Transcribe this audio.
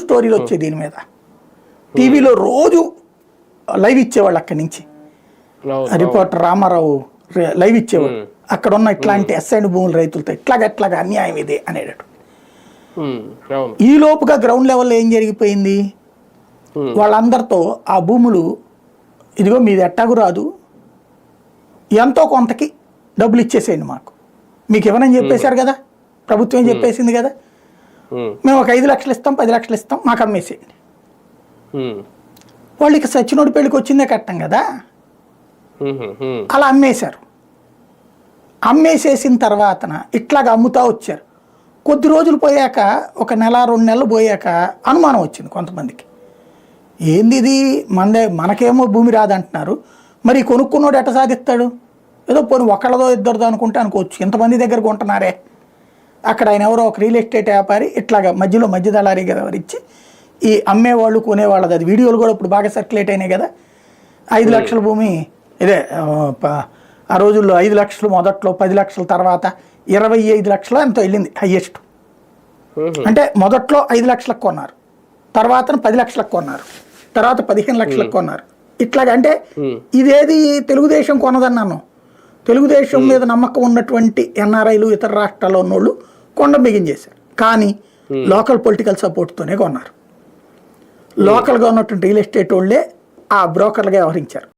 స్టోరీలు వచ్చాయి దీని మీద. టీవీలో రోజు లైవ్ ఇచ్చేవాళ్ళు అక్కడి నుంచి, రిపోర్టర్ రామారావు లైవ్ ఇచ్చేవాడు. అక్కడ ఉన్న ఇట్లాంటి అసైన్డ్ భూముల రైతులతో ఎట్లాగా అన్యాయం ఇది అనేటట్టు. ఈ లోపుగా గ్రౌండ్ లెవెల్లో ఏం జరిగిపోయింది, వాళ్ళందరితో ఆ భూములు ఇదిగో మీది ఎట్టాగు రాదు, ఎంతో కొంతకి డబ్బులు ఇచ్చేసేయండి, మీకు ఇవ్వనని చెప్పేశారు కదా, ప్రభుత్వం చెప్పేసింది కదా, మేము ఒక 5 లక్షలు ఇస్తాం 10 లక్షలు ఇస్తాం మాకు అమ్మేసేయండి. వాళ్ళు ఇక సచ్చినోడి పెళ్ళికి వచ్చిందే కట్టం కదా, అలా అమ్మేశారు. అమ్మేసేసిన తర్వాతన ఇట్లాగ అమ్ముతా వచ్చారు. కొద్ది రోజులు పోయాక, ఒక నెల 2 నెలలు పోయాక అనుమానం వచ్చింది కొంతమందికి, ఏంది ఇది మనకేమో భూమి రాదంటున్నారు, మరి కొనుక్కున్నోడు ఎట్ట సాధిస్తాడు, ఏదో పోనీ ఒకళ్ళదో ఇద్దరిదో అనుకోవచ్చు, ఇంతమంది దగ్గర కొంటున్నారే. అక్కడ ఆయన ఎవరో ఒక రియల్ ఎస్టేట్ వ్యాపారి ఇట్లాగా మధ్యలో మధ్య దళారీ ఇచ్చి ఈ అమ్మేవాళ్ళు కొనేవాళ్ళది, అది వీడియోలు కూడా ఇప్పుడు బాగా సర్క్యులేట్ అయినాయి కదా. 5 లక్షల భూమి ఇదే ఆ రోజుల్లో 5 లక్షలు మొదట్లో, 10 లక్షల తర్వాత 25 లక్షలు ఎంతో వెళ్ళింది హయ్యెస్ట్. అంటే మొదట్లో 5 లక్షలకు కొన్నారు, తర్వాత 10 లక్షలకు కొన్నారు, తర్వాత 15 లక్షలకు కొన్నారు. ఇట్లాగా అంటే ఇదేది తెలుగుదేశం కొనదన్నాను, తెలుగుదేశం మీద నమ్మకం ఉన్నటువంటి ఎన్ఆర్ఐలు ఇతర రాష్ట్రాల్లో ఉన్నోళ్ళు కొండ బిగించేశారు. కానీ లోకల్ పొలిటికల్ సపోర్ట్తోనే కొన్నారు. లోకల్గా ఉన్నటువంటి రియల్ ఎస్టేట్ వాళ్ళే ఆ బ్రోకర్లుగా వ్యవహరించారు.